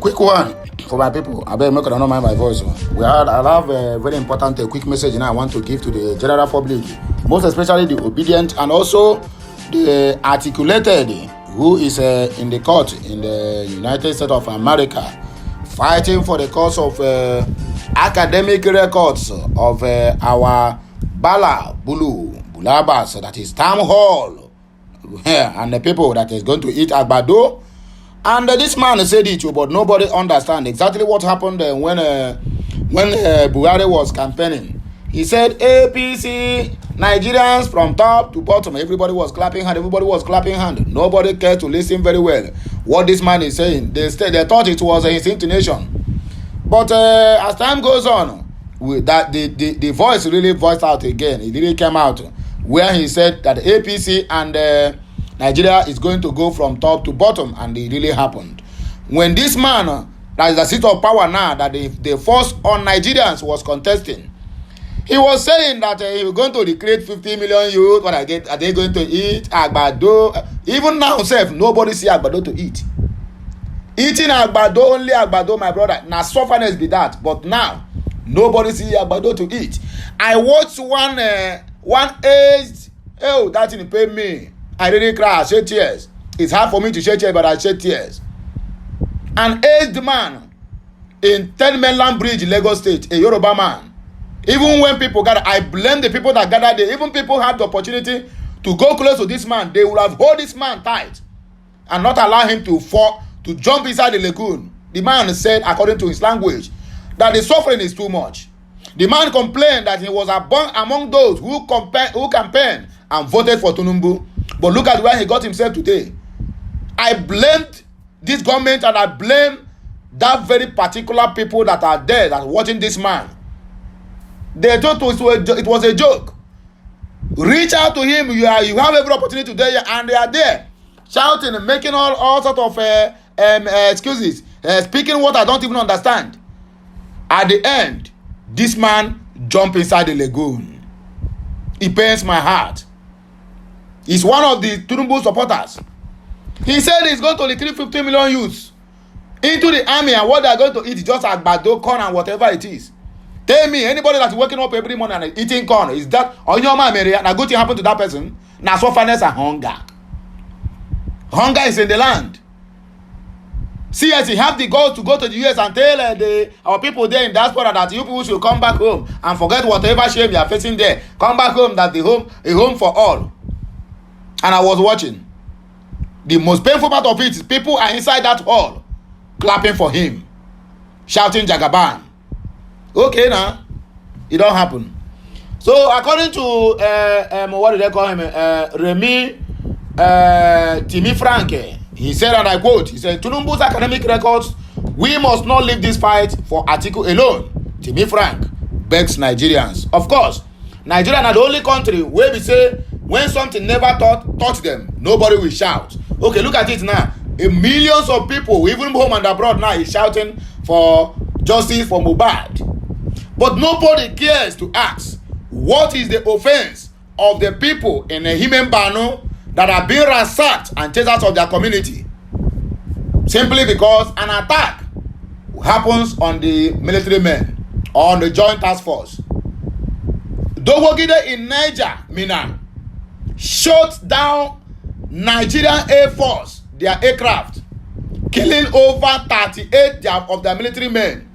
Quick one for my people. I beg, make I don't mind my voice. I have a very important quick message now I want to give to the general public, most especially the obedient and also the articulated who is in the court in the United States of America fighting for the cause of academic records of our Bulabas, that is town hall, and the people that is going to eat agbado. And this man said it, but nobody understand exactly what happened when Buhari was campaigning. He said APC Nigerians from top to bottom, everybody was clapping hand. Nobody cared to listen very well what this man is saying. They thought it was his intonation. But as time goes on, the voice really voiced out again. It really came out where he said that APC and Nigeria is going to go from top to bottom, and it really happened. When this man, that is the seat of power now, that the force on Nigerians was contesting, he was saying that he was going to recruit 50 million youth. What are they going to eat? Agbado. Even now, nobody see agbado to eat. Eating agbado, only agbado, my brother. Now, sufferness be that. But now, nobody see agbado to eat. I watched one aged, that didn't pay me. I really cry, I shed tears. It's hard for me to shed tears, but I shed tears. An aged man in 10 Mainland Bridge, Lagos State, a Yoruba man. Even when people gather, I blame the people that gather there. Even people had the opportunity to go close to this man. They would have hold this man tight and not allow him to fall, to jump inside the lagoon. The man said, according to his language, that the suffering is too much. The man complained that he was among those who campaigned and voted for Tinubu. But look at where he got himself today. I blamed this government and I blame that very particular people that are there that are watching this man. They thought it was a joke. Reach out to him. You have every opportunity today, and they are there shouting and making all sort of excuses, speaking what I don't even understand. At the end, this man jumped inside the lagoon. It pains my heart. He's one of the Tinubu supporters. He said he's going to recruit 15 million youths into the army, and what they're going to eat is just agbado, corn, and whatever it is. Tell me, anybody that's waking up every morning and eating corn, is that on your mind, Mary? Now, good thing happened to that person. Now, sufferness and hunger. Hunger is in the land. See, as he have the goal to go to the US and tell our people there in diaspora that you people should come back home and forget whatever shame you are facing there. Come back home, that the home a home for all. And I was watching. The most painful part of it is people are inside that hall clapping for him, shouting Jagaban. Okay, now it don't happen. So according to what did they call him? Remy Timi Franke, he said, and I quote, he said, Tinubu's academic records, we must not leave this fight for article alone. Timi Frank begs Nigerians. Of course, Nigeria are the only country where we say when something never touch them, nobody will shout. Okay, look at it now. Millions of people, even home and abroad now, is shouting for justice for Mohbad. But nobody cares to ask, what is the offense of the people in a human Bano that are being ransacked and chased out of their community? Simply because an attack happens on the military men, on the joint task force. Dogogide in Niger, Mina, shot down Nigerian Air Force, their aircraft, killing over 38 of their military men.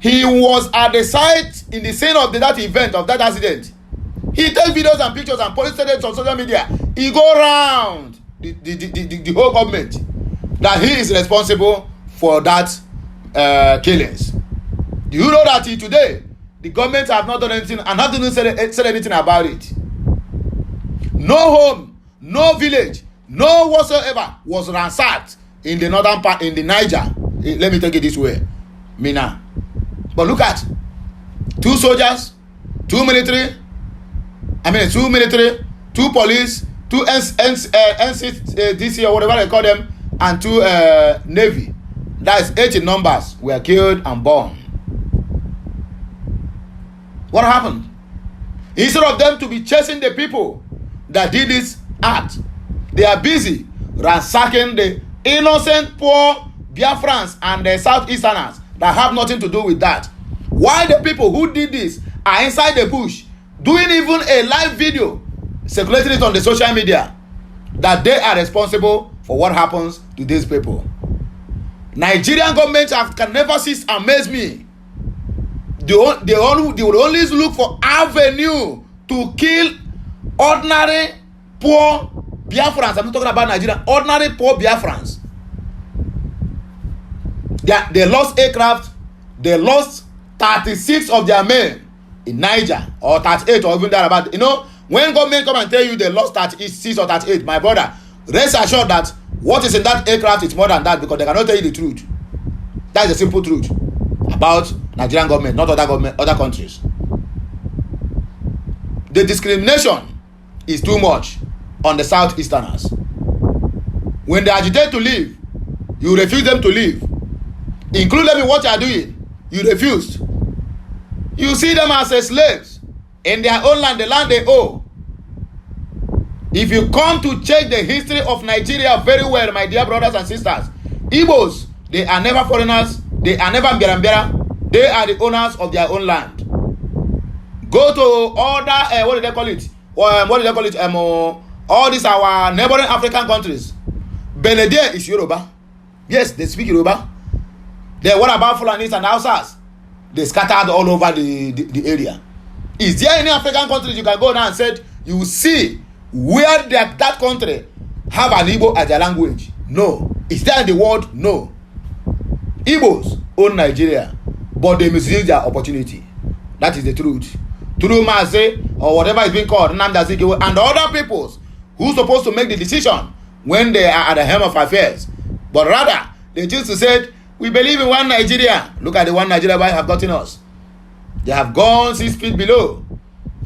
He was at the site, in the scene of that event, of that accident. He takes videos and pictures and posted it on social media. He go around the whole government that he is responsible for that killings. Do you know that today the government have not done anything and have not said anything about it? No home, no village, no whatsoever was ransacked in the northern part, in the Niger. Let me take it this way, Mina. But look at 2 soldiers, 2 military, 2 police, 2 NCDC or whatever they call them, and 2 Navy. That is 8 in numbers were killed and burned. What happened? Instead of them to be chasing the people that did this act, they are busy ransacking the innocent, poor, Biafrans and the Southeasterners that have nothing to do with that. Why the people who did this are inside the bush doing even a live video, circulating it on the social media, that they are responsible for what happens to these people. Nigerian government can never cease to amaze me. They will always look for avenue to kill ordinary poor Biafrans. I'm not talking about Nigeria. Ordinary poor Biafrans. They lost aircraft. They lost 36 of their men in Niger, or 38, or even that about. You know, when government come and tell you they lost 36 or 38, my brother, rest assured that what is in that aircraft is more than that, because they cannot tell you the truth. That is the simple truth about Nigerian government, not other countries. The discrimination is too much on the Southeasterners. When they agitate to leave, you refuse them to leave. Include them in what you are doing, you refuse. You see them as slaves in their own land, the land they owe. If you come to check the history of Nigeria very well, my dear brothers and sisters, Igbos, they are never foreigners, they are never Mbera, they are the owners of their own land. Go to other, what do they call it? All these our neighboring African countries. Benin is Yoruba. Yes, they speak Yoruba. Then what about Fulanis and Hausas? They scattered all over the area. Is there any African countries you can go now and say you will see where that country have an Igbo as their language? No. Is there in the world? No. Igbos own Nigeria, but they misuse their opportunity. That is the truth. Through Maze, or whatever is being called, Nnamdi Azikiwe, and the other peoples who are supposed to make the decision when they are at the helm of affairs. But rather, they choose to say, we believe in one Nigeria. Look at the one Nigeria why have gotten us. They have gone 6 feet below.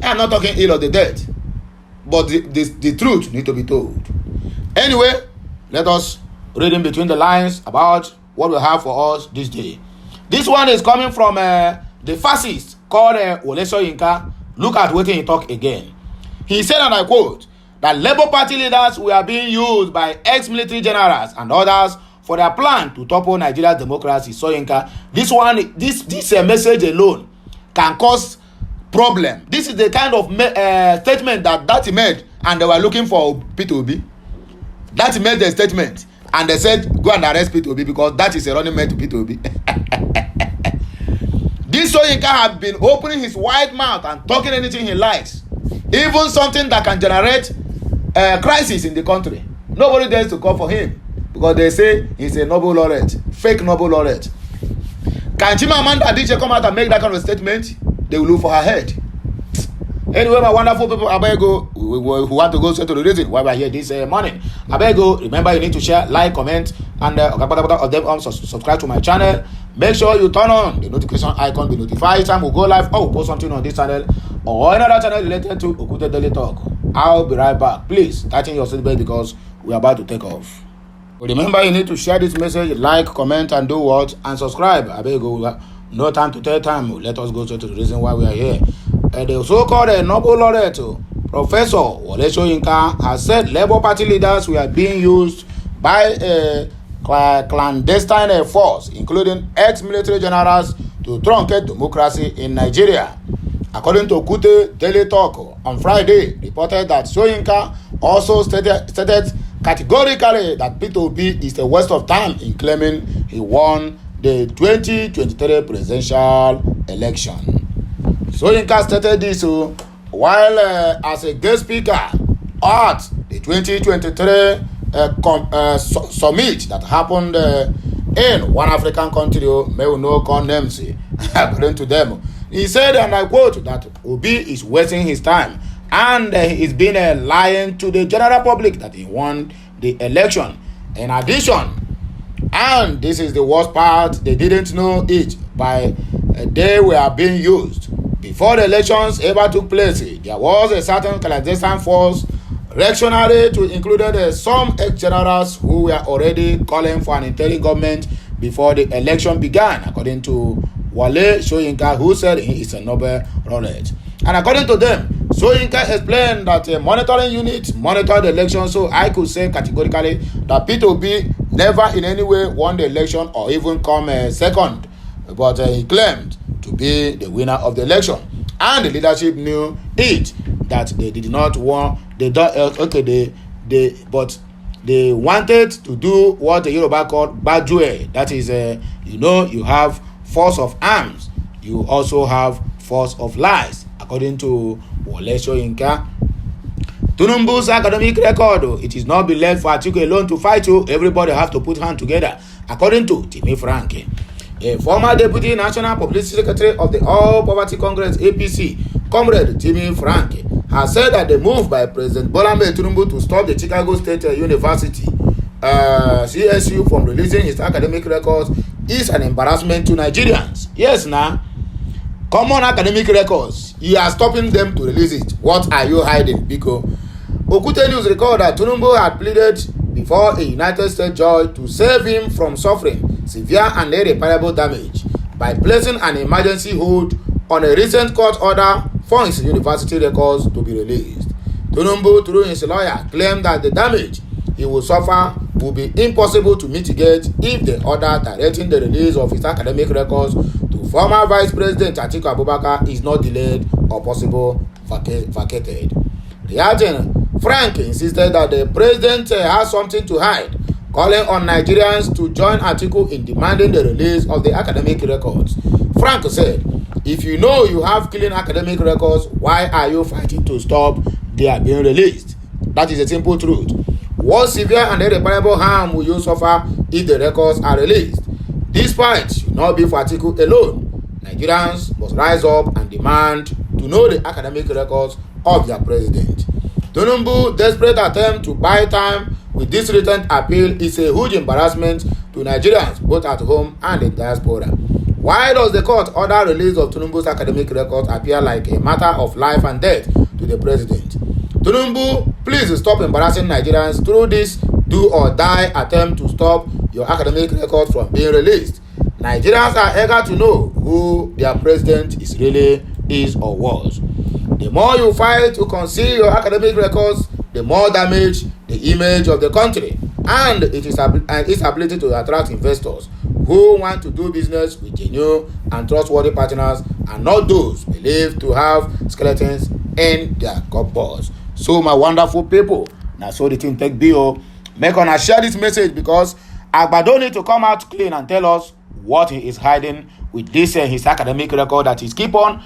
I'm not talking ill of the dead, but the truth need to be told. Anyway, let us read in between the lines about what we have for us this day. This one is coming from the fascist called SOYINKA. Look at what he talk again. He said, and I quote, that Labour Party leaders were being used by ex-military generals and others for their plan to topple Nigeria's democracy. Soyinka, this message alone can cause problem. This is the kind of statement that he made, and they were looking for P2B. That he made the statement, and they said go and arrest P2B because that is a running mate to P2B. This Soyinka has been opening his wide mouth and talking anything he likes, even something that can generate crisis in the country. Nobody dares to call for him, because they say he's a Nobel laureate, fake Nobel laureate. Can Chimamanda Adichie come out and make that kind of statement? They will look for her head. Anyway, my wonderful people, Abego, who want to go straight to the reason why we're here this morning. Abego, remember you need to share, like, comment, and subscribe to my channel. Make sure you turn on the notification icon, be notified time we go live or we post something on this channel or another channel related to Okute Daily Talk. I'll be right back. Please tighten your seatbelt because we're about to take off. Remember, you need to share this message, like, comment, and do what? And subscribe. Abego, no time to tell time. Let us go straight to the reason why we are here. The so-called Nobel laureate, Professor Wole Soyinka, has said Labour Party leaders were being used by a clandestine force, including ex-military generals, to truncate democracy in Nigeria. According to Okute Daily Talk, on Friday, reported that Soyinka also stated categorically that P2B is a waste of time in claiming he won the 2023 presidential election. Soyinka stated this while as a guest speaker at the 2023 summit that happened in one African country, may we no call names, according to them. He said, and I quote, that OBI is wasting his time and he's been lying to the general public that he won the election. In addition, and this is the worst part, they didn't know it, by they were being used. Before the elections ever took place, there was a certain clandestine force reactionary to include some ex-generals who were already calling for an interim government before the election began, according to Wole Soyinka, who said he is a Nobel laureate. And according to them, Soyinka explained that a monitoring unit monitored the election, so I could say categorically that P2B never in any way won the election or even come second, but he claimed to be the winner of the election, and the leadership knew it, that they did not want, they don't but they wanted to do what the Yoruba called Bajue. That is, you have force of arms, you also have force of lies, according to Wole Soyinka. Tinubu's academic record, it is not be left for Atiku alone to fight. Everybody have to put hands together, according to Timi Franke. A former deputy national publicity secretary of the All Poverty Congress APC, Comrade Timi Franke, has said that the move by President Bola Ahmed Tinubu to stop the Chicago State University CSU from releasing its academic records is an embarrassment to Nigerians. Yes, now, common academic records, you are stopping them to release it. What are you hiding? Because Okute News record that Tinubu had pleaded before a United States judge to save him from suffering severe and irreparable damage by placing an emergency hold on a recent court order for his university records to be released. Tinubu, through his lawyer, claimed that the damage he will suffer will be impossible to mitigate if the order directing the release of his academic records to former Vice President Atiku Abubakar is not delayed or possible vacated. Reacting, Frank insisted that the president has something to hide, calling on Nigerians to join Atiku in demanding the release of the academic records. Frank said, if you know you have clean academic records, why are you fighting to stop their being released? That is a simple truth. What severe and irreparable harm will you suffer if the records are released? This fight should not be for Atiku alone. Nigerians must rise up and demand to know the academic records of their president. Tinubu's desperate attempt to buy time with this recent appeal is a huge embarrassment to Nigerians, both at home and in diaspora. Why does the court order release of Tinubu's academic records appear like a matter of life and death to the president? Tinubu, please stop embarrassing Nigerians through this do-or-die attempt to stop your academic records from being released. Nigerians are eager to know who their president is or was. The more you fight to conceal your academic records, the more damage the image of the country and its ability to attract investors who want to do business with genuine and trustworthy partners and not those believed to have skeletons in their cupboards. So, my wonderful people, now so the thing take bio, make una share this message, because Agbado need to come out clean and tell us what he is hiding with this his academic record that he's keep on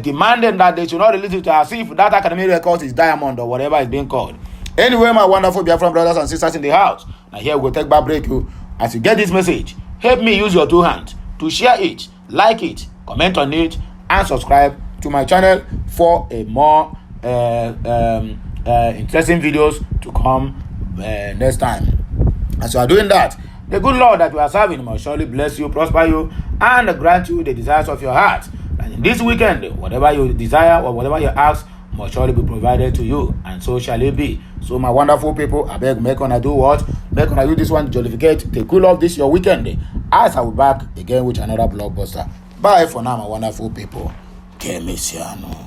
demanding that they should not release it as if that academic record is diamond or whatever it's being called. Anyway, my wonderful Biafran brothers and sisters in the house, now here we'll take back break you. As you get this message, help me use your two hands to share it, like it, comment on it, and subscribe to my channel for a more interesting videos to come next time. As you are doing that, the good Lord that you are serving must surely bless you, prosper you, and grant you the desires of your heart. And in this weekend, whatever you desire or whatever you ask must surely be provided to you, and so shall it be. So, my wonderful people, I beg, make una do what? Make una use this one to jollificate, to cool off this your weekend. As I will be back again with another blockbuster. Bye for now, my wonderful people. Que mesiano.